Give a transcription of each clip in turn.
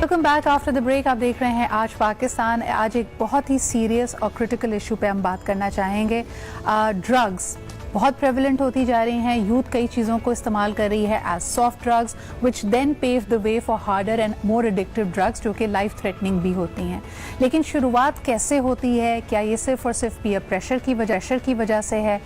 Welcome back after the break. आप देख रहे हैं आज पाकिस्तान। आज एक बहुत ही सीरियस और क्रिटिकल इशू पे हम बात करना चाहेंगे। ड्रग्स बहुत प्रेवलेंट होती जा रही हैं। यूथ कई चीज़ों को इस्तेमाल कर रही है as soft drugs which then pave the way for harder and more addictive drugs जो कि लाइफ थ्रेटनिंग भी होती हैं। लेकिन शुरुआत कैसे होती है? क्या ये सिर्फ और सिर्फ पीयर प्रेशर की वजह से है?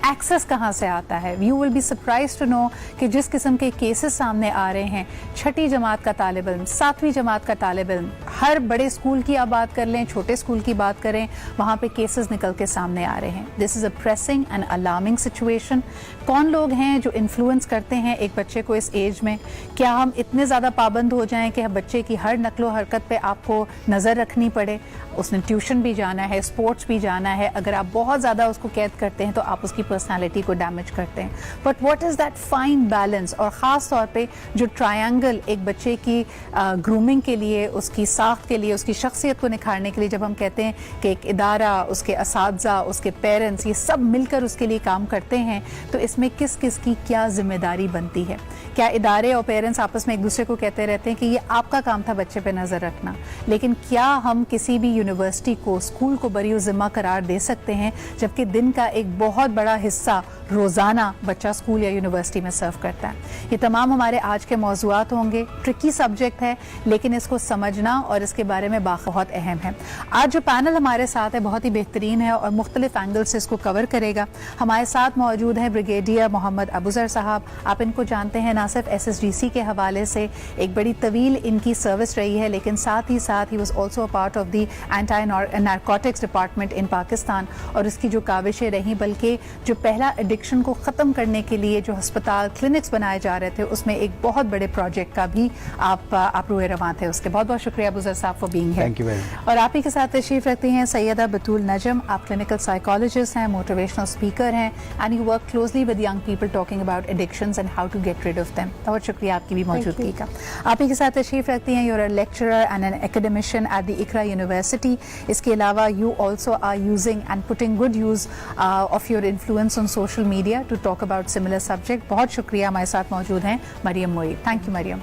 एक्सेस कहाँ से आता है? You will be surprise to know कि जिस किस्म के केसेस सामने आ रहे हैं, छठी जमात का तालिब इल्म, 7वीं जमात का तालिब इल्म, हर बड़े स्कूल की आप बात कर लें, छोटे स्कूल की बात करें, वहाँ पे केसेस निकल के सामने आ रहे हैं। This is a pressing and alarming situation. कौन लोग हैं जो इन्फ्लुएंस करते हैं एक बच्चे को इस एज में? क्या हम इतने ज़्यादा पाबंद हो जाएं कि बच्चे की हर नकलो हरकत पे आपको नज़र रखनी पड़े? उसने ट्यूशन भी जाना है, स्पोर्ट्स भी जाना है। अगर आप बहुत ज़्यादा उसको कैद करते हैं तो आप उसकी पर्सनालिटी को डैमेज करते हैं। But what is that fine balance? और ख़ास तौर पे जो ट्रायंगल एक बच्चे की ग्रूमिंग के लिए, उसकी साख्त के लिए, उसकी शख्सियत को निखारने के लिए, जब हम कहते हैं कि एक इदारा, उसके असातिज़ा, उसके पेरेंट्स, ये सब मिलकर उसके लिए काम करते हैं, तो इसमें किस किस की क्या जिम्मेदारी बनती है? क्या इदारे और पेरेंट्स आपस में एक दूसरे को कहते रहते हैं कि ये आपका काम था बच्चे पे नज़र रखना, लेकिन क्या हम किसी भी यूनिवर्सिटी को, स्कूल को बरी ज़िम्मा करार दे सकते हैं जबकि दिन का एक बहुत बड़ा हिस्सा रोज़ाना बच्चा स्कूल या यूनिवर्सिटी में सर्व करता है? ये तमाम हमारे आज के मौज़ूआत होंगे। ट्रिकी सब्जेक्ट है, लेकिन इसको समझना और इसके बारे में बहुत अहम है। आज जो पैनल हमारे साथ है बहुत ही बेहतरीन है और मुख्तलिफ एंगल से इसको कवर करेगा। हमारे साथ मौजूद हैं ब्रिगेडियर मोहम्मद अबूजर साहब। आप इनको जानते हैं ना सिर्फ SSDC के हवाले से, एक बड़ी तवील इनकी सर्विस रही है, लेकिन साथ ही साथ he was also a part of the anti narcotics department in Pakistan. और इसकी जो काविशें रहीं, बल्कि जो पहला एडिक्शन को ख़त्म करने के लिए जो अस्पताल क्लिनिक्स बनाए जा रहे थे, उसमें एक बहुत बड़े प्रोजेक्ट का भी आप रुए रवां थे। उसके बहुत बहुत शुक्रिया अबूजर साहब for being here. Thank you very much. और आप ही के साथ तशरीफ रखती हैं सैयदा बतूल नजम। आप क्लिनिकल साइकोलॉजिस्ट हैं, मोटिवेशनल स्पीकर हैं, and you work closely with young people talking about addictions and how to get rid of them. बहुत शुक्रिया आपकी भी मौजूदगी का। आप ही के साथ तशरीफ रखती हैं, you're a lecturer and an academician at the Iqra university. इसके अलावा you also are using and putting good use of your influence on social media to talk about similar subject. बहुत शुक्रिया। हमारे साथ मौजूद हैं मरियम मोईद। Thank you Maryam.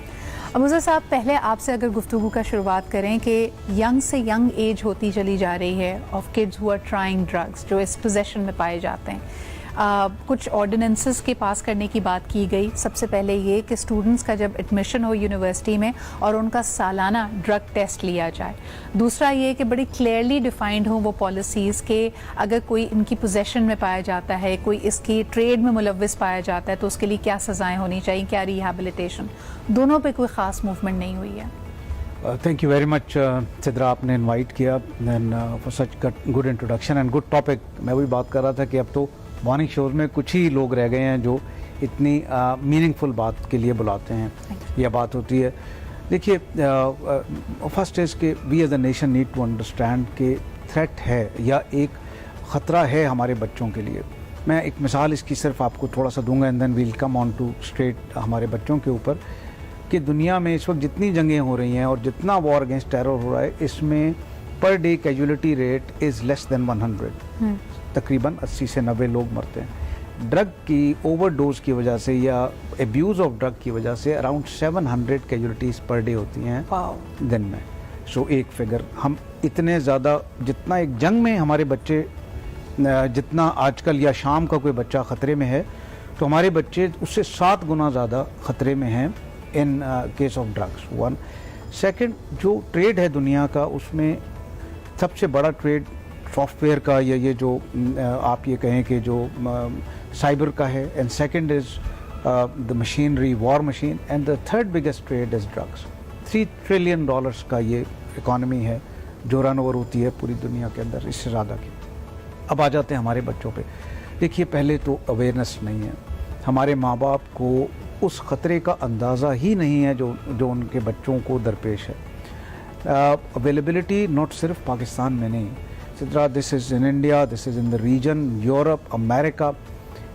अबूजर साहब, पहले आपसे अगर गुफ्तगू का शुरुआत करें कि यंग से यंग एज होती चली जा रही है of kids who are trying drugs, जो इस पोजेशन में पाए जाते हैं। कुछ ऑर्डिनेंसेस के पास करने की बात की गई। सबसे पहले ये कि स्टूडेंट्स का जब एडमिशन हो यूनिवर्सिटी में और उनका सालाना ड्रग टेस्ट लिया जाए। दूसरा ये कि बड़ी क्लियरली डिफाइंड हो वो पॉलिसीज़ के अगर कोई इनकी पोजेशन में पाया जाता है, कोई इसकी ट्रेड में मुलव्विस पाया जाता है, तो उसके लिए क्या सज़ाएँ होनी चाहिए, क्या रिहैबिलिटेशन। दोनों पे कोई ख़ास मूवमेंट नहीं हुई है। Thank you very much Sidra, आपने इनवाइट किया for such good introduction and good topic. मैं वही बात कर रहा था कि अब तो मॉर्निंग शोज में कुछ ही लोग रह गए हैं जो इतनी मीनिंगफुल बात के लिए बुलाते हैं या बात होती है। देखिए, फर्स्ट इज़ कि we as a nation need to understand कि थ्रेट है या एक ख़तरा है हमारे बच्चों के लिए। मैं एक मिसाल इसकी सिर्फ आपको थोड़ा सा दूंगा and then we'll come on to straight हमारे बच्चों के ऊपर कि दुनिया में इस वक्त जितनी जंगें हो रही हैं और जितना वॉर अगेंस्ट टेरर हो रहा है, इसमें per day casualty rate is less than 100। तकरीबन 80 से 90 लोग मरते हैं ड्रग की ओवरडोज की वजह से या एब्यूज़ ऑफ ड्रग की वजह से। अराउंड 700 कैजुअलिटीज़ पर डे होती हैं दिन में। सो एक फिगर, हम इतने ज़्यादा, जितना एक जंग में हमारे बच्चे, जितना आजकल या शाम का कोई बच्चा ख़तरे में है, तो हमारे बच्चे उससे 7 गुना ज़्यादा ख़तरे में हैं in case of drugs. One second, जो ट्रेड है दुनिया का, उसमें सबसे बड़ा ट्रेड सॉफ्टवेयर का या ये जो आप ये कहें कि जो साइबर का है, and second is the machinery, war machine, and the third biggest trade is drugs. $3 trillion का ये इकॉनमी है जो रन ओवर होती है पूरी दुनिया के अंदर, इससे ज़्यादा की। अब आ जाते हैं हमारे बच्चों पे। देखिए, पहले तो अवेयरनेस नहीं है, हमारे माँ बाप को उस ख़तरे का अंदाज़ा ही नहीं है जो उनके बच्चों को दरपेश है। अवेलेबिलिटी नॉट सिर्फ पाकिस्तान में नहीं, Sidra, this is in India, this is in the region, Europe, America.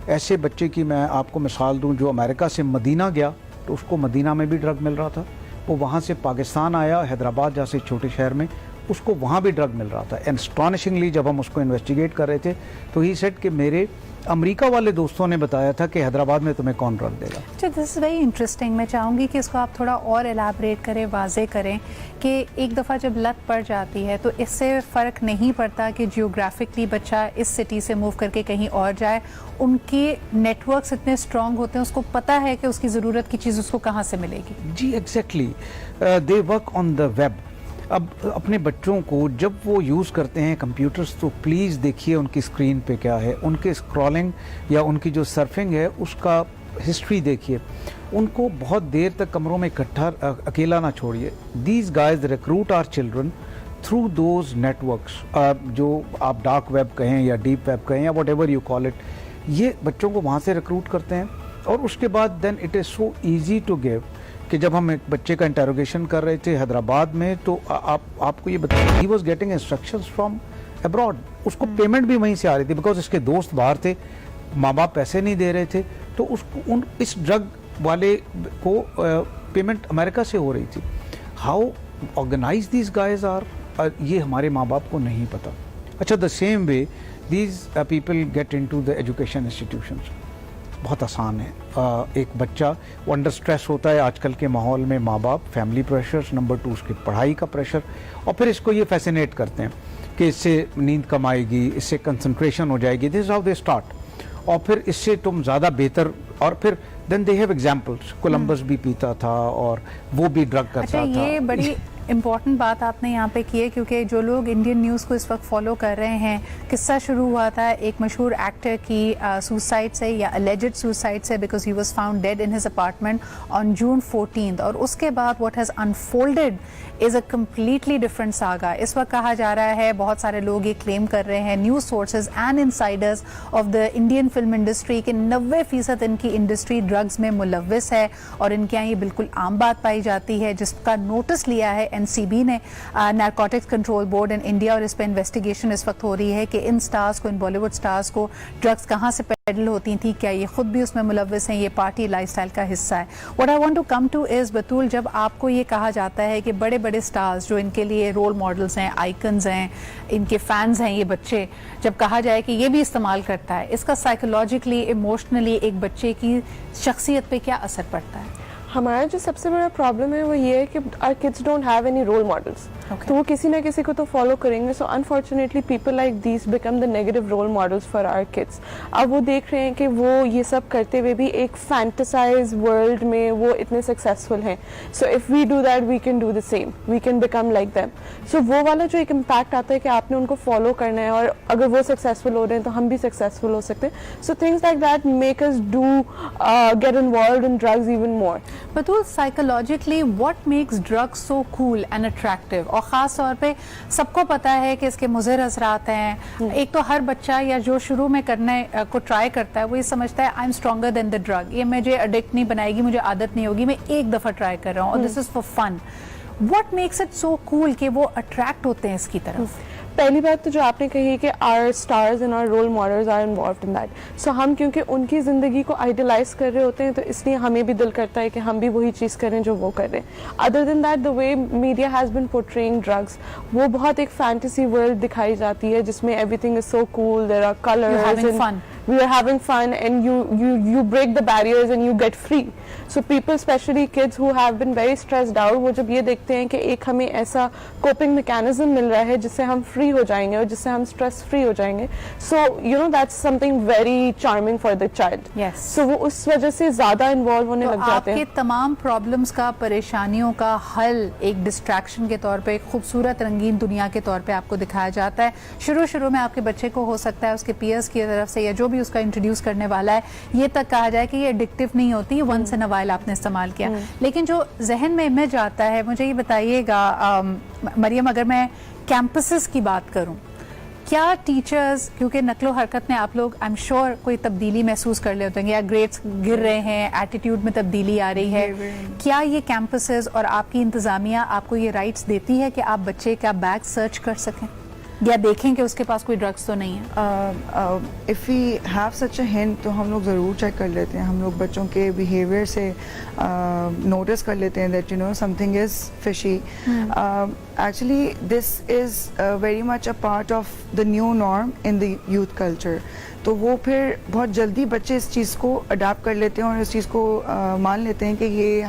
ऐसे बच्चे की मैं आपको मिसाल दूं जो अमेरिका से मदीना गया तो उसको मदीना में भी ड्रग मिल रहा था, वो वहाँ से पाकिस्तान आया, हैदराबाद जैसे छोटे शहर में, उसको वहाँ भी ड्रग मिल रहा था। एंड एस्टॉनिशिंगली जब हम उसको इन्वेस्टिगेट कर रहे थे तो ही सेड कि मेरे अमेरिका वाले दोस्तों ने बताया था कि हैदराबाद में तुम्हें कौन ड्रग देगा। अच्छा, दिस इज़ वेरी इंटरेस्टिंग। मैं चाहूँगी कि इसको आप थोड़ा और एलाबरेट करें, वाजे करें कि एक दफ़ा जब लत पड़ जाती है तो इससे फ़र्क नहीं पड़ता कि जियोग्राफिकली बच्चा इस सिटी से मूव करके कहीं और जाए, उनके नेटवर्क्स इतने स्ट्रॉन्ग होते हैं, उसको पता है कि उसकी ज़रूरत की चीज़ उसको कहाँ से मिलेगी। जी exactly, they work on the web. अब अपने बच्चों को जब वो यूज़ करते हैं कंप्यूटर्स तो प्लीज़ देखिए उनकी स्क्रीन पे क्या है, उनके स्क्रॉलिंग या उनकी जो सर्फिंग है उसका हिस्ट्री देखिए। उनको बहुत देर तक कमरों में इकट्ठा अकेला ना छोड़िए। These guys recruit our children through those networks, जो आप डार्क वेब कहें या डीप वेब कहें या what ever you call it, ये बच्चों को वहाँ से रिक्रूट करते हैं। और उसके बाद then it is so easy to give कि जब हम एक बच्चे का इंटेरोगेशन कर रहे थे हैदराबाद में तो आपको ये बताइए he was getting instructions from abroad, उसको पेमेंट भी वहीं से आ रही थी बिकॉज इसके दोस्त बाहर थे, माँ बाप पैसे नहीं दे रहे थे, तो उसको इस ड्रग वाले को पेमेंट अमेरिका से हो रही थी। How organise these guys are, ये हमारे माँ बाप को नहीं पता। अच्छा, the same way these people get into the education institutions. बहुत आसान है, एक बच्चा वो अंडर स्ट्रेस होता है आजकल के माहौल में, माँ बाप, फैमिली प्रेशर्स, नंबर 2 उसकी पढ़ाई का प्रेशर, और फिर इसको ये फैसिनेट करते हैं कि इससे नींद कम आएगी, इससे कंसंट्रेशन हो जाएगी, this is how they start. और फिर इससे तुम ज़्यादा बेहतर, और फिर then they have examples, Columbus भी पीता था और वो भी ड्रग करता था। अच्छा, ये बड़ी इम्पॉर्टेंट बात आपने यहाँ पे की है क्योंकि जो लोग इंडियन न्यूज़ को इस वक्त फॉलो कर रहे हैं, किस्सा शुरू हुआ था एक मशहूर एक्टर की सुसाइड से या अलेजेड सुसाइड से, because he was found dead in his apartment on June 14th, और उसके बाद what has unfolded is a completely different saga. इस वक्त कहा जा रहा है, बहुत सारे लोग ये क्लेम कर रहे हैं, news sources and insiders of the Indian film industry के 90% इनकी इंडस्ट्री ड्रग्स में मुलव्वस है और इनके यहाँ ये बिल्कुल आम बात पाई जाती है, जिसका नोटिस लिया है NCB ने, narcotics control board in India, और इस पर इन्वेस्टिगेशन इस वक्त हो रही है कि इन स्टार्स को, इन बॉलीवुड स्टार्स को ड्रग्स कहाँ से पेडल होती थी, क्या ये खुद भी उसमें मुलव्वस हैं, ये पार्टी लाइफस्टाइल का हिस्सा है। What I want to come to is Batool, जब आपको ये कहा जाता है कि बड़े बड़े स्टार्स जो इनके लिए रोल मॉडल्स हैं, आइकन्स हैं, इनके फैंस हैं ये बच्चे, जब कहा जाए कि ये भी इस्तेमाल करता है, इसका साइकोलॉजिकली, इमोशनली एक बच्चे की शख्सियत पे क्या असर पड़ता है? हमारा जो सबसे बड़ा प्रॉब्लम है वो ये है कि our kids don't have any role models, तो वो किसी ना किसी को तो फॉलो करेंगे। So unfortunately people like these become the negative role models for our kids. अब वो देख रहे हैं कि वो ये सब करते हुए भी एक फैंटेसाइज वर्ल्ड में वो इतने सक्सेसफुल हैं, so if we do that we can do the same, we can become like them. So वो वाला जो एक इम्पैक्ट आता है कि आपने उनको फॉलो करना है और अगर वो सक्सेसफुल हो रहे हैं तो हम भी सक्सेसफुल हो सकते हैं। So things like that make us do get involved in drugs even more. Batool, psychologically what makes drugs so cool and attractive, और ख़ास तौर पे सबको पता है कि इसके मुज़र असरात हैं। एक तो हर बच्चा या जो शुरू में करने को ट्राई करता है वो ये समझता है I am stronger than the drug, ये मुझे एडिक्ट नहीं बनाएगी, मुझे आदत नहीं होगी, मैं एक दफ़ा ट्राई कर रहा हूँ और this is for fun. What makes it so cool कि वो अट्रैक्ट होते हैं इसकी तरफ? पहली बात तो जो आपने कही कि our stars and our role models are involved in that. So हम क्योंकि उनकी ज़िंदगी को आइडलाइज कर रहे होते हैं तो इसलिए हमें भी दिल करता है कि हम भी वही चीज़ करें जो वो कर रहे हैं। Other than that, the way media has been portraying drugs, वो बहुत एक फैंटेसी वर्ल्ड दिखाई जाती है जिसमें everything is so cool, there are colours, we are having fun and you break the barriers and you get free. So people, especially kids who have been very stressed out, वो जब ये देखते हैं कि एक हमें ऐसा coping mechanism मिल रहा है जिससे हम free हो जाएंगे और जिससे हम stress free हो जाएंगे, so you know that's something very charming for the child. Yes. So वो उस वजह से ज़्यादा involve होने लग जाते हैं। आपके तमाम प्रॉब्लम्स का, परेशानियों का हल एक डिस्ट्रैक्शन के तौर पे, एक खूबसूरत रंगीन दुनिया के तौर पे आपको दिखाया जाता है। शुरू में आपके बच्चे को हो सकता है उसके पीयर्स की तरफ से या जो भी उसका इंट्रोड्यूस करने वाला है ये तक कहा जाए कि ये एडिक्टिव नहीं होती, वंस इन अ व्हाइल आपने इस्तेमाल किया, लेकिन जो जहन में इमेज आता है, मुझे ये बताइएगा मरियम, अगर मैं कैंपसेस की बात करूं, क्या टीचर्स, क्योंकि नकलो हरकत में आप लोग आई एम श्योर कोई तब्दीली महसूस कर लेते होंगे, या ग्रेड्स गिर रहे हैं, एटीट्यूड में तब्दीली आ रही है, क्या ये कैंपसेस और आपकी इंतज़ामिया आपको ये राइट्स देती है कि आप बच्चे का बैग सर्च कर सकें? या देखें कि उसके पास कोई ड्रग्स तो नहीं है? If we have such a hint तो हम लोग ज़रूर चेक कर लेते हैं. हम लोग बच्चों के बिहेवियर से नोटिस कर लेते हैं that something is fishy. Actually this is very much a part of the new norm in the youth culture. तो वो फिर बहुत जल्दी बच्चे इस चीज़ को अडाप्ट कर लेते हैं और इस चीज़ को मान लेते हैं कि ये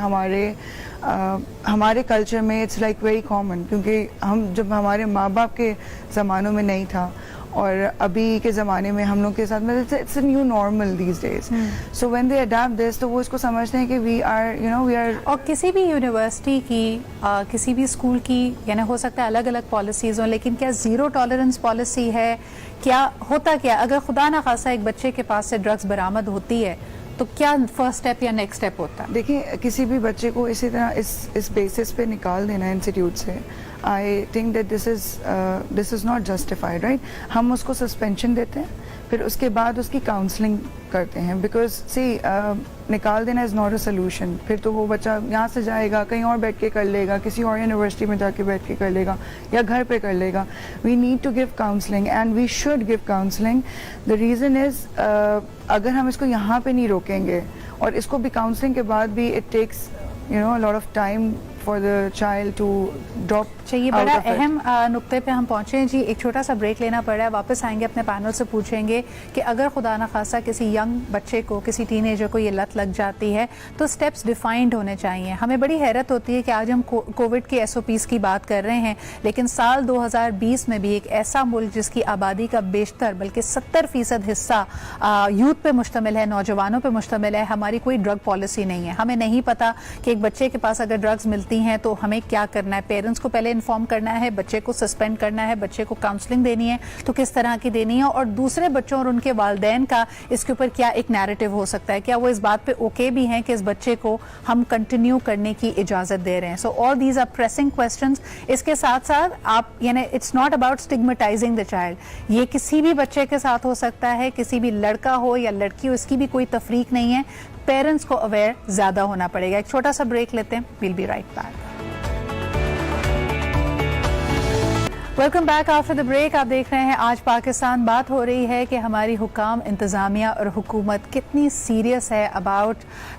हमारे कल्चर में इट्स लाइक वेरी कॉमन. क्योंकि हम जब हमारे माँ बाप के ज़मानों में नहीं था और अभी के ज़माने में हम लोग के साथ में it's a new normal these days. So when they adapt this तो वो इसको समझते हैं कि वी आर. और किसी भी यूनिवर्सिटी की किसी भी स्कूल की यानी हो सकता है अलग अलग पॉलिसीज़ हों, लेकिन क्या ज़ीरो टॉलरेंस पॉलिसी है? क्या होता क्या अगर खुदा ना खासा एक बच्चे के पास से ड्रग्स बरामद होती है तो क्या फर्स्ट स्टेप या नेक्स्ट स्टेप होता है? देखिए, किसी भी बच्चे को इसी तरह इस बेसिस पे निकाल देना इंस्टीट्यूट से, I think that this is not justified, right. हम उसको सस्पेंशन देते हैं, फिर उसके बाद उसकी काउंसलिंग करते हैं. बिकॉज सी निकाल देना इज़ नॉट अ सोल्यूशन. फिर तो वो बच्चा यहाँ से जाएगा, कहीं और बैठ के कर लेगा, किसी और यूनिवर्सिटी में जाके बैठ के कर लेगा या घर पे कर लेगा. We need to give counselling and we should give counselling. The reason is अगर हम इसको यहाँ पे नहीं रोकेंगे और इसको भी काउंसलिंग के बाद भी it takes a lot of time for the child to drop चाहिए. बड़ा अहम नुक्ते पे हम पहुंचे हैं जी. एक छोटा सा ब्रेक लेना पड़ रहा है. वापस आएंगे, अपने पैनल से पूछेंगे कि अगर खुदा ना खासा किसी यंग बच्चे को, किसी टीनेजर को ये लत लग जाती है तो स्टेप्स डिफाइंड होने चाहिए. हमें बड़ी हैरत होती है कि आज हम कोविड के SOPs की बात कर रहे हैं, लेकिन साल 2020 में भी एक ऐसा मुल्क जिसकी आबादी का बेशतर बल्कि 70% हिस्सा यूथ पे मुश्तमिल है, नौजवानों पे मुश्तमिल है, हमारी कोई ड्रग पॉलिसी नहीं है. हमें नहीं पता कि एक बच्चे के पास अगर ड्रग्स मिलती हैं तो हमें क्या करना है. पेरेंट्स को पहले इन्फॉर्म करना है, बच्चे को सस्पेंड करना है, बच्चे को काउंसलिंग देनी है तो किस तरह की देनी है, और दूसरे बच्चों और उनके वालिदैन का इसके ऊपर क्या एक नैरेटिव हो सकता है. क्या वो इस बात पे ओके भी हैं कि इस बच्चे को हम कंटिन्यू करने की इजाजत दे रहे हैं. So all these are pressing questions. इसके साथ साथ आप यानी it's not about stigmatising the child. ये किसी भी बच्चे के साथ हो सकता है, किसी भी लड़का हो या लड़की हो, इसकी भी कोई तफरीक नहीं है. पेरेंट्स को अवेयर ज्यादा होना पड़ेगा. एक छोटा सा ब्रेक लेते हैं. Will be right back. Welcome back after the break. आप देख रहे हैं आज पाकिस्तान. बात हो रही है कि हमारी हुकाम, इंतज़ामिया और हुकूमत कितनी सीरियस है अबाउट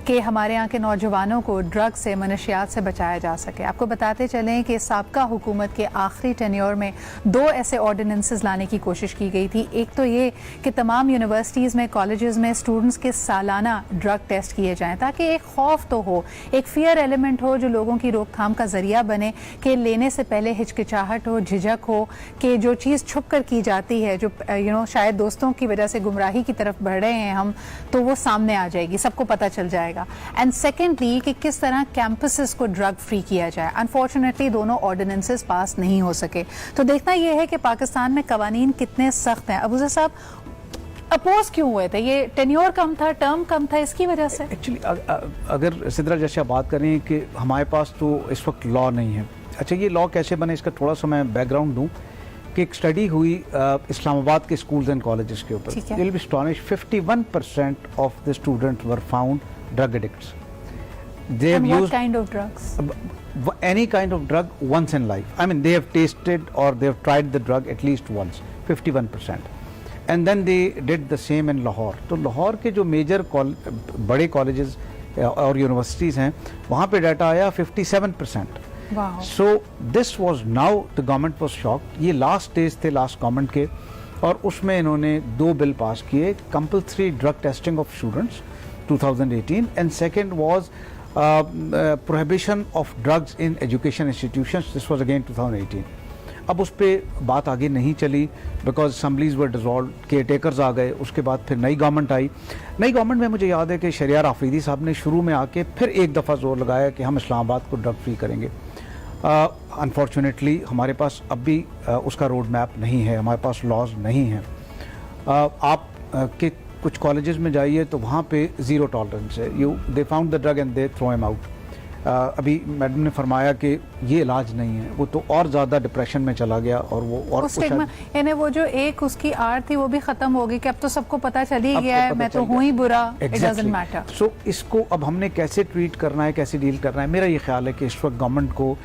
कि हमारे यहाँ के नौजवानों को ड्रग से, मनशियात से बचाया जा सके. आपको बताते चलें कि साबका हुकूमत के आखिरी टेन्योर में 2 ऐसे ऑर्डिनेंसेस लाने की कोशिश की गई थी. एक तो ये कि तमाम यूनिवर्सिटीज़ में, कॉलेजेस में स्टूडेंट्स के सालाना ड्रग टेस्ट किए जाएँ ताकि एक खौफ तो हो, एक फियर एलिमेंट हो जो लोगों की रोकथाम का जरिया बने, कि लेने से पहले हिचकिचाहट हो, झिझक हो, कि जो चीज़ छुप कर की जाती है, जो शायद दोस्तों की वजह से गुमराही की तरफ बढ़ रहे हैं हम, तो वो सामने आ जाएगी, सबको पता चल जाएगा. एंड सेकेंडली कि किस तरह कैंपसेस को ड्रग फ्री किया जाए. अनफॉर्चुनेटली दोनों ऑर्डिनेंसेस पास नहीं हो सके. तो देखना यह है कि पाकिस्तान में कवानीन कितने सख्त हैं. अबूज़र साहब, अपोज क्यों हुए थे? ये टेन्योर कम था, टर्म कम था, इसकी वजह से? एक्चुअली अगर सिद्रा जैसे आप बात कर रही हैं कि हमारे पास तो इस वक्त लॉ नहीं है. अच्छा, ये लॉ कैसे बने इसका थोड़ा सा मैं बैकग्राउंड दूं कि एक स्टडी हुई इस्लामाबाद के स्कूल्स एंड कॉलेजेस के ऊपर. You will B astonished 51% of the students were found drug addicts. They have used kind of drugs? Any kind of drug once in life. I mean, they have tasted or they have tried the drug at least once. 51%. And then they did the same in Lahore. तो लाहौर के जो major बड़े colleges और universities हैं वहाँ पे data आया 57%. Wow. So this was now the government was shocked. ये लास्ट डेज थे लास्ट गवर्नमेंट के, और उसमें इन्होंने 2 बिल पास किए. Compulsory drug testing of students 2018 and second was prohibition of drugs in education institutions. This was again 2018. अब उस पर बात आगे नहीं चली because assemblies were dissolve, caretakers आ गए. उसके बाद फिर नई गवर्नमेंट आई. नई गवर्नमेंट में मुझे याद है कि शरियार आफरीदी साहब ने शुरू में आके फिर एक दफ़ा जोर लगाया कि हम इस्लामाबाद को ड्रग फ्री करेंगे. अनफॉर्चुनेटली हमारे पास अब भी उसका रोड मैप नहीं है, हमारे पास लॉज नहीं हैं. आप के कुछ कॉलेजेस में जाइए तो वहाँ पे ज़ीरो टॉलरेंस है. They found the drug and they throw him out. अभी मैडम ने फरमाया कि ये इलाज नहीं है, वो तो और ज़्यादा डिप्रेशन में चला गया और वो और स्टिग्मा, यानी वो जो एक उसकी आड़ थी वो भी खत्म हो गई कि अब तो सबको पता चल ही गया है, मैं तो हूँ ही बुरा, इट डजंट मैटर। सो इसको अब हमने कैसे ट्रीट करना है, कैसे डील करना है, मेरा ये ख्याल है कि इस वक्त गवर्नमेंट को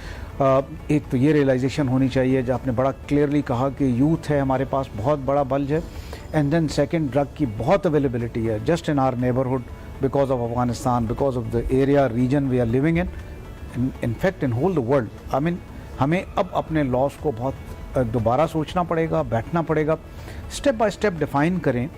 एक तो ये रियलाइजेशन होनी चाहिए, जो आपने बड़ा क्लियरली कहा कि यूथ है हमारे पास, बहुत बड़ा बल्ज है, एंड देन सेकंड ड्रग की बहुत अवेलेबिलिटी है just in our neighbourhood because of Afghanistan, because of the area region we are living in fact in whole the world. I mean हमें अब अपने लॉस को बहुत दोबारा सोचना पड़ेगा, बैठना पड़ेगा, स्टेप बाय स्टेप डिफाइन करें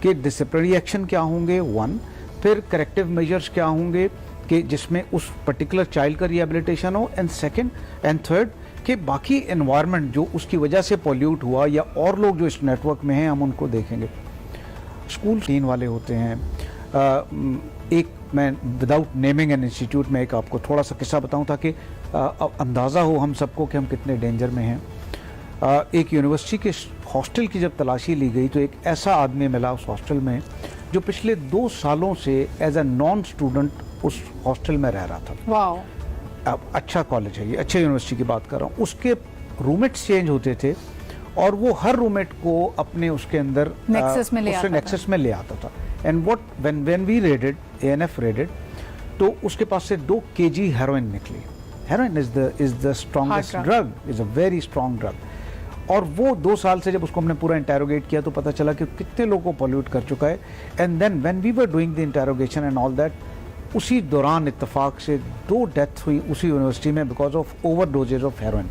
कि डिसिप्लिनरी एक्शन क्या होंगे, वन, फिर करेक्टिव मेजर्स क्या होंगे कि जिसमें उस पर्टिकुलर चाइल्ड का रिहेबिलिटेशन हो, एंड सेकंड एंड थर्ड कि बाकी एनवायरनमेंट जो उसकी वजह से पॉल्यूट हुआ या और लोग जो इस नेटवर्क में हैं हम उनको देखेंगे। स्कूल 3 वाले होते हैं, एक मैं विदाउट नेमिंग एन इंस्टीट्यूट में एक आपको थोड़ा सा किस्सा बताऊं ताकि अंदाज़ा हो हम सबको कि हम कितने डेंजर में हैं। एक यूनिवर्सिटी के हॉस्टल की जब तलाशी ली गई तो एक ऐसा आदमी मिला उस हॉस्टल में जो पिछले 2 सालों से एज ए नॉन स्टूडेंट उस हॉस्टल में रह रहा था। वाओ। अब अच्छा कॉलेज है ये, अच्छे यूनिवर्सिटी की बात कर रहा हूँ। उसके रूममेट्स चेंज होते थे और वो हर रूममेट को अपने उसके अंदर नेक्सस में ले आता था। And what when we raided, ANF raided, तो उसके पास से 2 kg हेरोइन निकली। Heroin is the strongest drug, is a very strong drug. और वो 2 साल से जब उसको हमने पूरा इंटेरोगेट किया तो पता चला कि कितने लोगों को पॉल्यूट कर चुका है। And then when we were doing the interrogation and all that, उसी दौरान इत्तेफाक से 2 डेथ हुई उसी यूनिवर्सिटी में because of overdoses of heroin.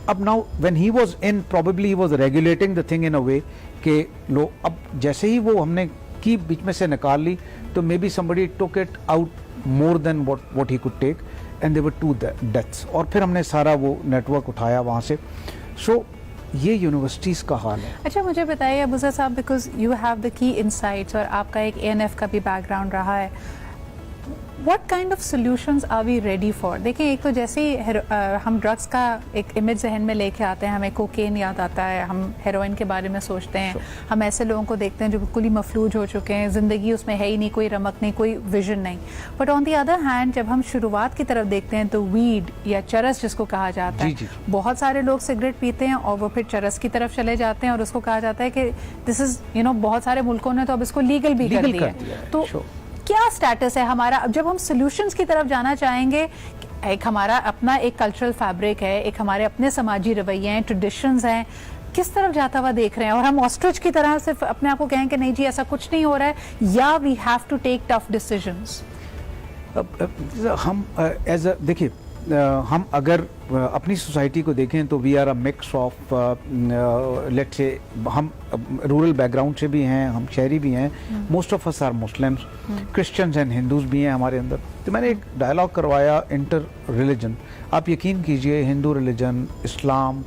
अब now when he was in, probably he was regulating the thing in a way कि लो, अब जैसे ही वो हमने की बीच में से निकाल ली तो maybe somebody took it out more than what he could take and there were 2 deaths. और फिर हमने सारा वो नेटवर्क उठाया वहाँ से। सो ये यूनिवर्सिटीज़ का हाल है। अच्छा मुझे बताइए अबूज़र साहब, because you have the key insights और आपका एक एएनएफ का भी बैकग्राउंड रहा है, What kind of solutions are we ready for? देखिए एक तो जैसे ही हम ड्रग्स का एक इमेज जहन में लेके आते हैं, हमें कोकेन याद आता है, हम हेरोइन के बारे में सोचते हैं, हम ऐसे लोगों को देखते हैं जो बिल्कुल ही मफलूज हो चुके हैं, ज़िंदगी उसमें है ही नहीं, कोई रमक नहीं, कोई विजन नहीं। But on the other hand जब हम शुरुआत की तरफ देखते हैं तो वीड या चरस जिसको कहा जाता है, बहुत सारे लोग सिगरेट पीते हैं और वो फिर चरस की तरफ चले जाते हैं और उसको कहा जाता है कि दिस इज़ बहुत सारे मुल्कों ने तो अब इसको लीगल भी कर दिया है। तो क्या स्टेटस है हमारा? अब जब हम सॉल्यूशंस की तरफ जाना चाहेंगे, एक हमारा अपना एक कल्चरल फैब्रिक है, एक हमारे अपने समाजी रवैये हैं, ट्रेडिशंस हैं, किस तरफ जाता हुआ देख रहे हैं? और हम ऑस्ट्रिच की तरह सिर्फ अपने आप को कहें कि नहीं जी ऐसा कुछ नहीं हो रहा है, या we have to take tough decisions? हम देखिए, हम अगर अपनी सोसाइटी को देखें तो we are a mix of, let's say हम रूरल बैकग्राउंड से भी हैं, हम शहरी भी हैं, most of us are Muslims, Christians and Hindus भी हैं हमारे अंदर। तो मैंने एक डायलॉग करवाया इंटर रिलीजन, आप यकीन कीजिए Hindu religion, Islam,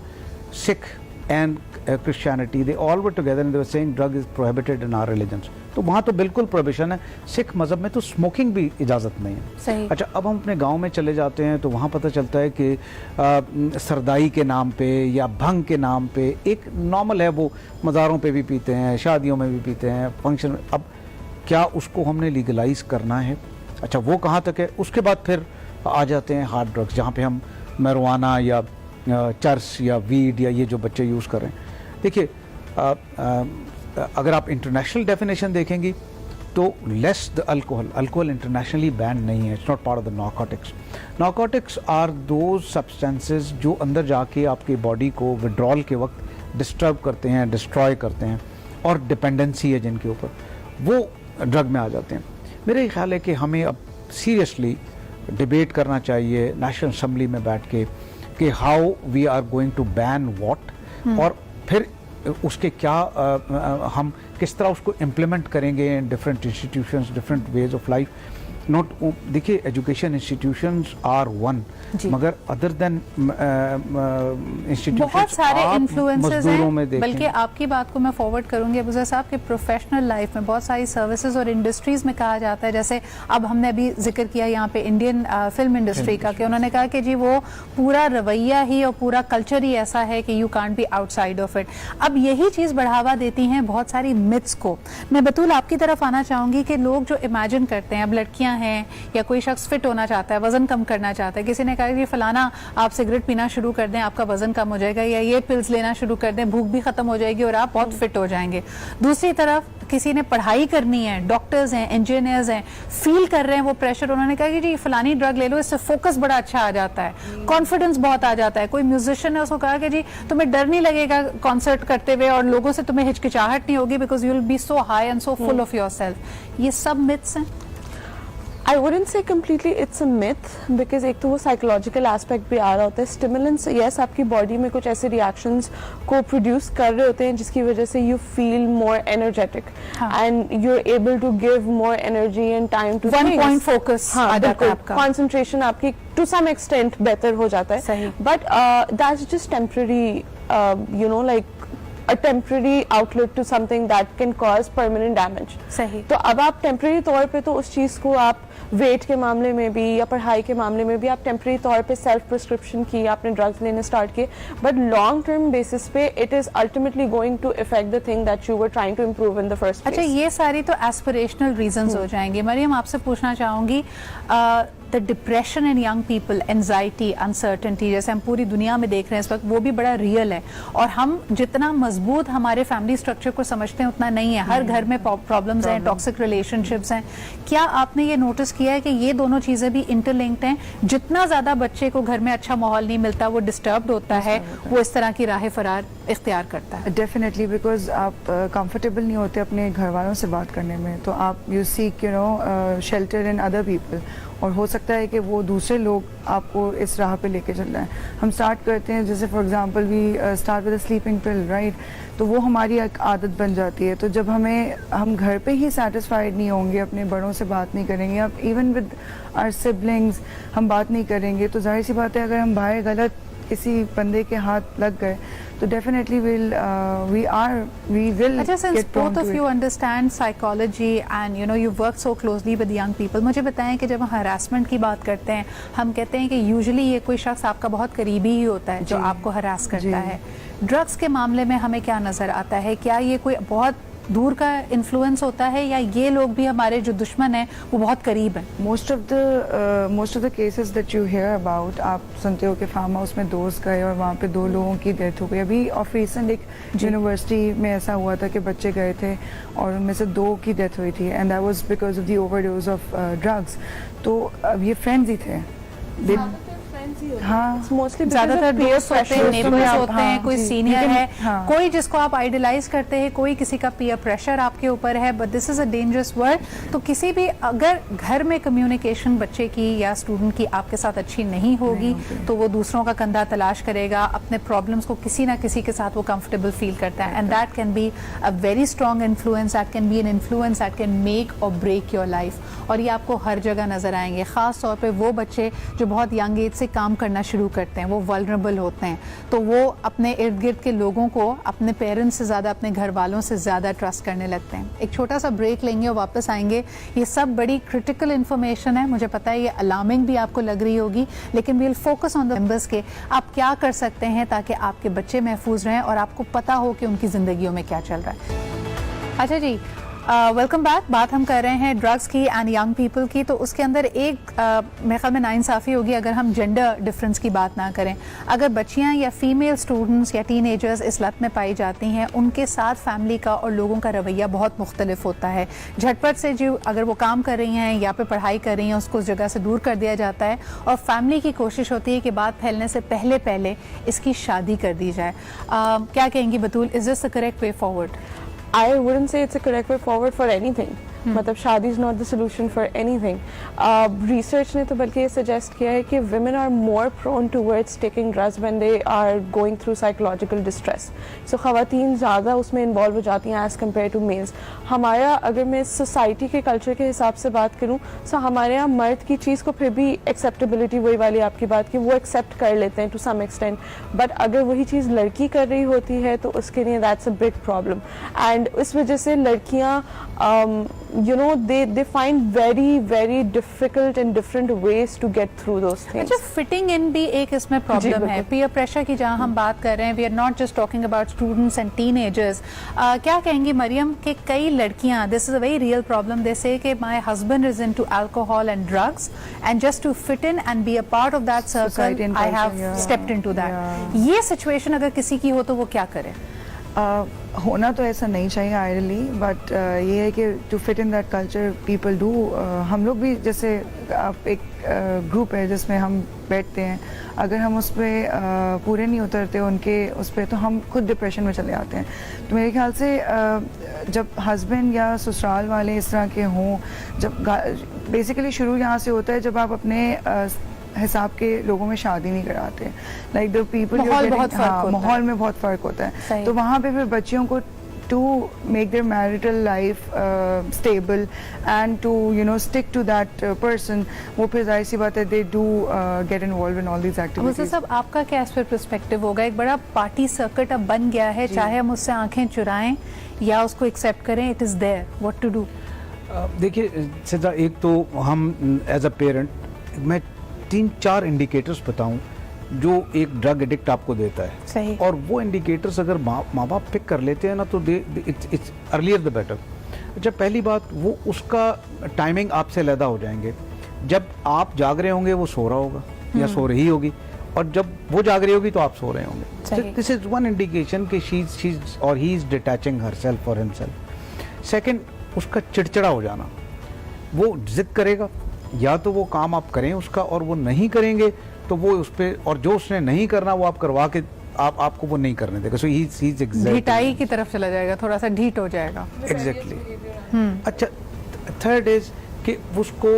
Sikh and Christianity, they all were together and they were saying drug is prohibited in our religions. तो वहाँ तो बिल्कुल प्रोहिबिशन है। सिख मज़हब में तो स्मोकिंग भी इजाज़त नहीं है। सही। अच्छा, अब हम अपने गांव में चले जाते हैं तो वहाँ पता चलता है कि सरदाई के नाम पे या भंग के नाम पे, एक नॉर्मल है वो, मज़ारों पे भी पीते हैं, शादियों में भी पीते हैं, फंक्शन में। अब क्या उसको हमने लीगलाइज करना है? अच्छा, वो कहाँ तक है? उसके बाद फिर आ जाते हैं हार्ड ड्रग्स, जहाँ पे हम marijuana या चर्स या वीड या ये जो बच्चे यूज़ कर रहे हैं। देखिए, अगर आप इंटरनेशनल डेफिनेशन देखेंगी तो less the alcohol internationally ban नहीं है, it's not part of the narcotics. Narcotics are those substances जो अंदर जाके आपकी बॉडी को विड्रॉल के वक्त डिस्टर्ब करते हैं, डिस्ट्रॉय करते हैं, और डिपेंडेंसी है जिनके ऊपर, वो ड्रग में आ जाते हैं। मेरा ख्याल है कि हमें अब सीरियसली डिबेट करना चाहिए नेशनल असम्बली में बैठ के कि how we are going to ban what, और फिर उसके क्या हम किस तरह उसको इम्प्लीमेंट करेंगे in different institutions, different ways of life. Not, देखिए, एजुकेशन इंस्टीट्यूशंस आर वन, मगर अदर देन इंस्टीट्यूशंस बहुत सारे इन्फ्लुएंसेस हैं। बल्कि देखें, आपकी बात को मैं फॉरवर्ड करूंगी अबूज़र साहब के प्रोफेशनल लाइफ में बहुत सारी सर्विसेज और इंडस्ट्रीज में कहा जाता है, जैसे अब हमने अभी जिक्र किया यहाँ पे इंडियन फिल्म इंडस्ट्री का, कि उन्होंने कहा कि जी वो पूरा रवैया ही और पूरा कल्चर ही ऐसा है कि you can't be outside of it. अब यही चीज़ बढ़ावा देती हैं बहुत सारी मिथ्स को। मैं बतूल आपकी तरफ आना चाहूँगी कि लोग जो इमेजिन करते हैं, अब लड़कियाँ बीमारियां हैं, या कोई शख्स फिट होना चाहता है, वजन कम करना चाहता है, किसी ने कहा कि फलाना आप सिगरेट पीना शुरू कर दें, आपका वजन कम हो जाएगा, या ये पिल्स लेना शुरू कर दें, भूख भी खत्म हो जाएगी और आप बहुत फिट हो जाएंगे। दूसरी तरफ किसी ने पढ़ाई करनी है, डॉक्टर्स हैं, इंजीनियर्स हैं, फील कर रहे हैं वो प्रेशर, उन्होंने कहा कि जी फलानी ड्रग ले लो, इससे फोकस बड़ा अच्छा आ जाता है, कॉन्फिडेंस बहुत आ जाता है। कोई म्यूजिशियन है, उसको कहा कि जी तुम्हें डर नहीं लगेगा कॉन्सर्ट करते हुए और लोगों से तुम्हें हिचकिचाहट नहीं होगी because you will B so high and so full of yourself. ये सब मिथ्स हैं। I wouldn't say completely it's a myth because एक तो वो psychological aspect भी आ रहा होता है। Stimulants yes आपकी body में कुछ ऐसे reactions को produce कर रहे होते हैं जिसकी वजह से you feel more energetic and you're able to give more energy and time to One things. point focus आ जाता है आपका। Concentration आपकी to some extent better हो जाता है। सही। But that's just temporary, you know, like a temporary outlet to something that can cause permanent damage. सही। तो अब आप टेम्परेरी तौर पे तो उस चीज़ को आप वेट के मामले में भी या पढ़ाई के मामले में भी आप टेम्परेरी तौर पे सेल्फ प्रिस्क्रिप्शन की, आपने ड्रग्स लेने स्टार्ट किए, बट लॉन्ग टर्म बेसिस पे it is ultimately going to effect the thing that you were trying to improve in the first place. अच्छा, ये सारी तो एस्पिरेशनल रीजंस हो जाएंगे। मरियम, आपसे पूछना चाहूंगी, the depression in young people, anxiety, uncertainty, जैसे हम पूरी दुनिया में देख रहे हैं इस वक्त, वो भी बड़ा रियल है और हम जितना मजबूत हमारे फैमिली स्ट्रक्चर को समझते हैं उतना नहीं है। हर घर में प्रॉब्लम्स हैं, टॉक्सिक रिलेशनशिप्स हैं। क्या आपने ये नोटिस किया है कि ये दोनों चीजें भी इंटरलिंक्ड हैं? जितना ज्यादा बच्चे को घर में अच्छा माहौल नहीं मिलता, वो डिस्टर्ब्ड होता है, वो इस तरह की राह फरार इख्तियार करता है। डेफिनेटली, बिकॉज आप कंफर्टेबल नहीं होते अपने घर वालों से बात करने में, तो आप you seek shelter in other people, और हो सकता है कि वो दूसरे लोग आपको इस राह पे लेके चल रहे हैं। हम स्टार्ट करते हैं, जैसे for example we start with a sleeping pill, right? तो वो हमारी एक आदत बन जाती है। तो जब हम घर पे ही सेटिस्फाइड नहीं होंगे, अपने बड़ों से बात नहीं करेंगे, अब इवन विद आवर सिबलिंग्स हम बात नहीं करेंगे, तो जाहिर सी बात है अगर हम बाहर गलत किसी बंदे के हाथ लग गए तो डेफिनेटली वी विल अच्छा, since both of you understand psychology and you work so closely with young people, मुझे बताएं कि जब हम हरासमेंट की बात करते हैं, हम कहते हैं कि यूजुअली ये कोई शख्स आपका बहुत करीबी ही होता है जो आपको हरास करता है। ड्रग्स के मामले में हमें क्या नजर आता है? क्या ये कोई बहुत दूर का इन्फ्लुएंस होता है या ये लोग भी हमारे जो दुश्मन हैं वो बहुत करीब हैं? Most of the cases that you here about, आप सुनते हो कि फार्म हाउस में दोस्त गए और वहाँ पे 2 लोगों की डेथ हो गई। अभी ऑफ रिसेंट एक यूनिवर्सिटी में ऐसा हुआ था कि बच्चे गए थे और उनमें से 2 की डेथ हुई थी, and that was because of the overdose of drugs. तो अब ये फ्रेंड्स ही थे। हाँ, मोस्टली ज्यादातर दोस्त होते हैं, नेबर्स होते हैं, कोई सीनियर है, हाँ। कोई जिसको आप आइडलाइज करते हैं, कोई किसी का पीयर प्रेशर आपके ऊपर है, but this is a dangerous world. तो किसी भी अगर घर में कम्युनिकेशन बच्चे की या स्टूडेंट की आपके साथ अच्छी नहीं होगी तो वो दूसरों का कंधा तलाश करेगा, अपने प्रॉब्लम्स को किसी ना किसी के साथ वो कंफर्टेबल फील करता है, and that can be a very strong influence, that can be an influence that can make और ब्रेक योर लाइफ। और ये आपको हर जगह नजर आएंगे, खास तौर पे वो बच्चे जो बहुत यंग एज से काम करना शुरू करते हैं, वो वल्नरेबल होते हैं, तो वो अपने इर्द गिर्द के लोगों को अपने पेरेंट्स से ज़्यादा, अपने घर वालों से ज़्यादा ट्रस्ट करने लगते हैं। एक छोटा सा ब्रेक लेंगे और वापस आएंगे। ये सब बड़ी क्रिटिकल इन्फॉर्मेशन है, मुझे पता है ये अलार्मिंग भी आपको लग रही होगी, लेकिन we will focus on the members के आप क्या कर सकते हैं ताकि आपके बच्चे महफूज रहें और आपको पता हो कि उनकी ज़िंदगियों में क्या चल रहा है। अच्छा जी, वेलकम बैक। बात हम कर रहे हैं ड्रग्स की एंड यंग पीपल की, तो उसके अंदर एक मेरे ख्याल में नाइंसाफ़ी होगी अगर हम जेंडर डिफरेंस की बात ना करें। अगर बच्चियां या फीमेल स्टूडेंट्स या टीनेजर्स इस लत में पाई जाती हैं, उनके साथ फैमिली का और लोगों का रवैया बहुत मुख्तलिफ होता है। झटपट से जो अगर वो काम कर रही हैं या पे पढ़ाई कर रही हैं, उसको उस जगह से दूर कर दिया जाता है और फैमिली की कोशिश होती है कि बात फैलने से पहले पहले इसकी शादी कर दी जाए। क्या कहेंगी Batool, is this the correct way forward? I wouldn't say it's a correct way forward for anything. मतलब शादी is not the solution for anything. Research ने तो बल्कि ये सजेस्ट किया है कि women are more prone towards taking drugs when they are going through psychological distress. So ख़वातीन ज़्यादा उसमें इन्वॉल्व हो जाती हैं as compared to males. हमारा अगर मैं सोसाइटी के कल्चर के हिसाब से बात करूँ, so हमारे यहाँ मर्द की चीज़ को फिर भी एक्सेप्टेबिलिटी, वही वाली आपकी बात की, वो एक्सेप्ट कर लेते हैं टू सम एक्सटेंट, बट अगर वही चीज़ लड़की कर रही होती है तो उसके लिए that's a big problem. And इस वजह से लड़कियाँ you know, they find very very difficult and different ways to get through those things. अच्छा, फिटिंग इन भी एक इसमें प्रॉब्लम है, बिल्कुल। पीयर प्रेशर की जहाँ हम बात कर रहे हैं, we are not just talking about students and teenagers. क्या कहेंगी मरियम कि कई लड़कियाँ, this is a very real problem, they say कि my husband is into alcohol and drugs and just to fit in and be a part of that Society circle and I culture, have yeah. Stepped into that. Yeah. ये situation अगर किसी की हो तो वो क्या करे? होना तो ऐसा नहीं चाहिए आइडली, बट ये है कि to fit in that culture people do. हम लोग भी जैसे आप एक ग्रुप है जिसमें हम बैठते हैं, अगर हम उस पर पूरे नहीं उतरते उनके उस पर, तो हम खुद डिप्रेशन में चले आते हैं। तो मेरे ख्याल से जब हस्बैंड या ससुराल वाले इस तरह के हों, जब बेसिकली शुरू यहाँ से होता है जब आप अपने हिसाब के लोगों में शादी नहीं कराते, लाइक द पीपल, माहौल बहुत फर्क होता है। माहौल में बहुत फ़र्क होता है। सही। तो वहाँ पे फिर बच्चियों को to make their marital life stable and to you know stick to that person, वो फिर जाहिर सी बात है they do get involve in all these मुझे एक्टिविटीज। सब आपका क्या इस पर पर्सपेक्टिव होगा? एक बड़ा पार्टी सर्किट अब बन गया है, चाहे हम उससे आंखें चुराएं या उसको एक्सेप्ट करें, it is there, what to do? देखिए सिद्धा, एक तो हम एज अ पेरेंट, मैं 3-4 इंडिकेटर्स बताऊं जो एक ड्रग एडिक्ट आपको देता है। सही। और वो इंडिकेटर्स अगर माँ बाप पिक कर लेते हैं ना, तो इट्स अर्लियर द बेटर। अच्छा, पहली बात, वो उसका टाइमिंग आपसे अलग हो जाएंगे। जब आप जाग रहे होंगे वो सो रहा होगा या सो रही होगी, और जब वो जाग रही होगी तो आप सो रहे होंगे। दिस इज वन इंडिकेशन कि शी और ही इज डिटैचिंग हरसेल्फ और हिमसेल्फ। सेकंड, उसका चिड़चिड़ा हो जाना, वो जिद करेगा, या तो वो काम आप करें उसका, और वो नहीं करेंगे तो वो उस पे, और जो उसने नहीं करना वो आप करवा के आपको वो नहीं करने देगा। सो ही इज एग्जैक्टली ढिटाई की तरफ चला जाएगा, थोड़ा सा ढीठ हो जाएगा। एग्जैक्टली। अच्छा, थर्ड इज कि उसको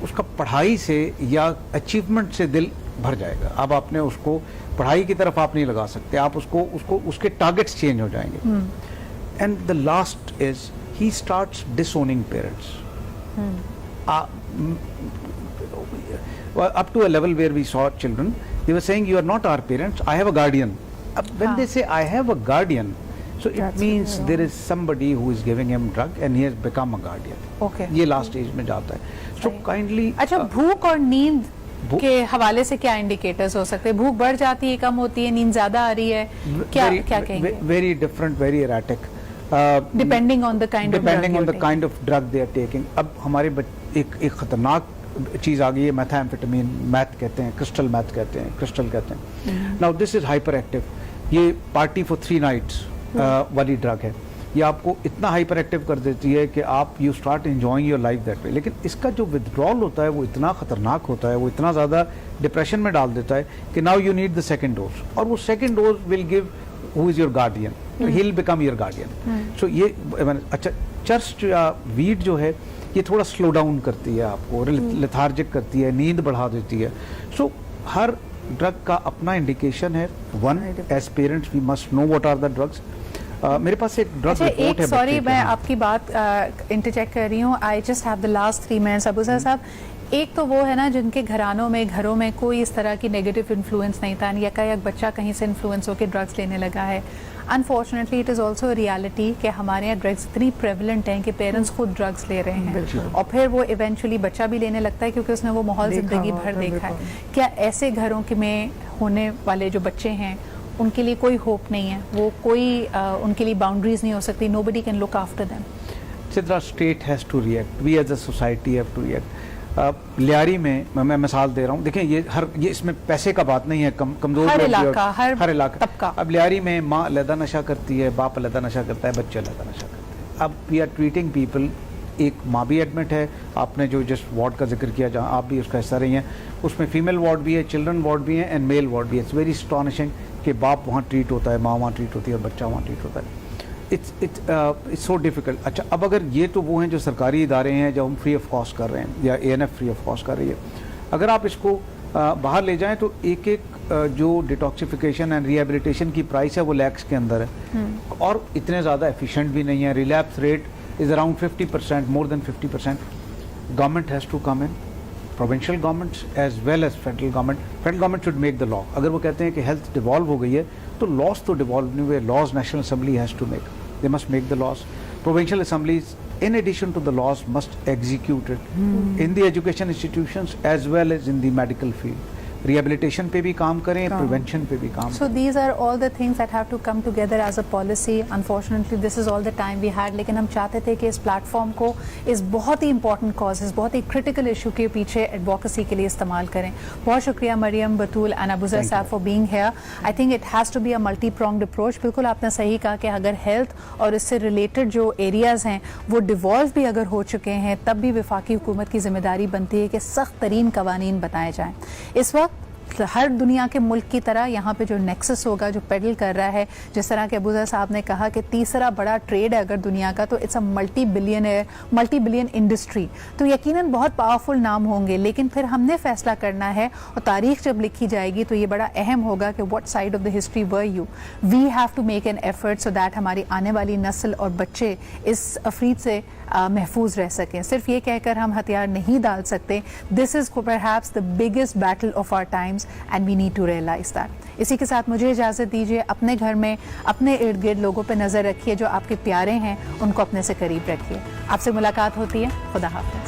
उसका पढ़ाई से या अचीवमेंट से दिल भर जाएगा। अब आपने उसको पढ़ाई की तरफ आप नहीं लगा सकते, आप उसको उसके टारगेट्स चेंज हो जाएंगे। And the last is he starts disowning parents up to a level where we saw children, they were saying, you are not our parents, I have a guardian. When they say I have a guardian, so it means there is somebody who is giving him drug and he has become a guardian. Okay. ये last stage में जाता है। So kindly अच्छा, भूख और नींद के हवाले से क्या इंडिकेटर्स हो सकते हैं? भूख बढ़ जाती है, कम होती है, नींद ज्यादा आ रही है, क्या कहेंगे? Very different, very erratic. Depending on the kind of drug they are taking. अब हमारे एक खतरनाक चीज आ गई है, मेथाम्फेटामिन, मैथ कहते हैं, क्रिस्टल मैथ कहते हैं, क्रिस्टल कहते हैं। Now this is hyper active. ये पार्टी फॉर 3 नाइट्स वाली ड्रग है। ये आपको इतना हाइपर एक्टिव कर देती है कि आप you start enjoying your life that way. लेकिन इसका जो विथड्रॉल होता है वो इतना खतरनाक होता है, वो इतना ज़्यादा डिप्रेशन में डाल देता है कि now you need the second dose, और वो second dose will give who is your guardian, he will become your guardian. So ये अच्छा, चर्च या वीड जो है ये थोड़ा स्लो डाउन करती है आपको, लेथार्जिक करती है, नींद बढ़ा देती है। सो हर ड्रग का अपना इंडिकेशन है। One, as parents we must know what are the drugs. मेरे पास एक ड्रग रिपोर्ट है। सॉरी, मैं आपकी बात इंटरजेक्ट कर रही हूँ। I just have the last 3 minutes. Abuzar साहब, एक तो वो है ना जिनके घरों में कोई इस तरह की नेगेटिव इन्फ्लुएंस नहीं था, या का एक बच्चा कहीं से इन्फ्लुएंस होकर ड्रग्स लेने लगा है। Unfortunately it is also reality कि हमारे यहाँ ड्रग्स इतनी प्रेवलेंट हैं कि पेरेंट्स खुद ड्रग्स ले रहे हैं, और फिर वो इवेंचुअली बच्चा भी लेने लगता है क्योंकि उसने वो माहौल जिंदगी भर देखा है। क्या ऐसे घरों के में होने वाले जो बच्चे हैं उनके लिए कोई होप नहीं है? वो कोई उनके लिए बाउंड्रीज नहीं हो सकती? Nobody can look after them. Sidra, state has to react, we as a society have to react. Lyari में मैं मिसाल दे रहा हूँ, देखें ये इसमें पैसे का बात नहीं है, कमजोर हर इलाका, हर इलाका तबका। अब लियारी में माँ अलहदा नशा करती है, बाप अलहदा नशा करता है, बच्चे अलहदा नशा करते हैं। अब वी आर ट्रीटिंग पीपल, एक माँ भी एडमिट है, आपने जो जस्ट वार्ड का जिक्र किया जहाँ आप भी उसका हिस्सा रही हैं, उसमें फीमेल वार्ड भी है, चिल्ड्रन वार्ड भी है एंड मेल वार्ड भी है। इट्स वेरी एस्टॉनिशिंग कि बाप वहाँ ट्रीट होता है, माँ वहाँ ट्रीट होती है और बच्चा वहाँ ट्रीट होता है। It's so difficult. अच्छा, अब अगर ये तो वो हैं जो सरकारी इदारे हैं जो हम फ्री ऑफ कॉस्ट कर रहे हैं, या ANF फ्री ऑफ कॉस्ट कर रही है, अगर आप इसको बाहर ले जाएं तो एक जो डिटॉक्सिफिकेशन एंड रिहेबिलिटेशन की प्राइस है वो लैक्स के अंदर है, और इतने ज़्यादा एफिशिएंट भी नहीं है। Relapse rate is around 50%, more than 50%। Government has to come in, provincial governments as well as federal government should make the law. अगर वो कहते हैं कि हेल्थ डिवॉल्व हो गई है तो लॉज तो डिवॉल्व नहीं हुए, laws National Assembly has to make, they must make the laws. provincial assemblies, in addition to the laws, must execute it in the education institutions as well as in the medical field. Rehabilitation पे भी काम करें, prevention पे भी काम So these are all the things that have to come together as a policy. Unfortunately, this is all the time we had. लेकिन हम चाहते थे कि इस प्लेटफॉर्म को इस बहुत ही important cause, इस बहुत ही critical issue के पीछे advocacy के लिए इस्तेमाल करें. बहुत शुक्रिया मरियम, बतूल and अबूज़र साहब for being here. I think it has to be a multi-pronged approach. बिल्कुल आपने सही कहा कि अगर health और इससे related जो areas हैं वो devolve भी अगर हो चुके हैं, तब भी वफाकी हुकूमत की जिम्मेदारी बनती है कि सख्त तरीन कवानीन बताए जाएँ. इस वक्त हर दुनिया के मुल्क की तरह यहाँ पे जो नेक्सस होगा, जो पेडल कर रहा है, जिस तरह के अबूज़र साहब ने कहा कि तीसरा बड़ा ट्रेड है अगर दुनिया का, तो it's a multi billion industry. तो यकीनन बहुत पावरफुल नाम होंगे, लेकिन फिर हमने फैसला करना है और तारीख जब लिखी जाएगी तो ये बड़ा अहम होगा कि what side of the history were you. We have to make an effort so that हमारी आने वाली नस्ल और बच्चे इस अफरीद से महफूज रह सकें. सिर्फ ये कहकर हम हथियार नहीं डाल सकते. This is perhaps the biggest battle of our times and we need to realise that. इसी के साथ मुझे इजाज़त दीजिए. अपने घर में अपने इर्द गिर्द लोगों पर नज़र रखिए, जो आपके प्यारे हैं उनको अपने से करीब रखिए. आपसे मुलाकात होती है. खुदा हाफ़िज़.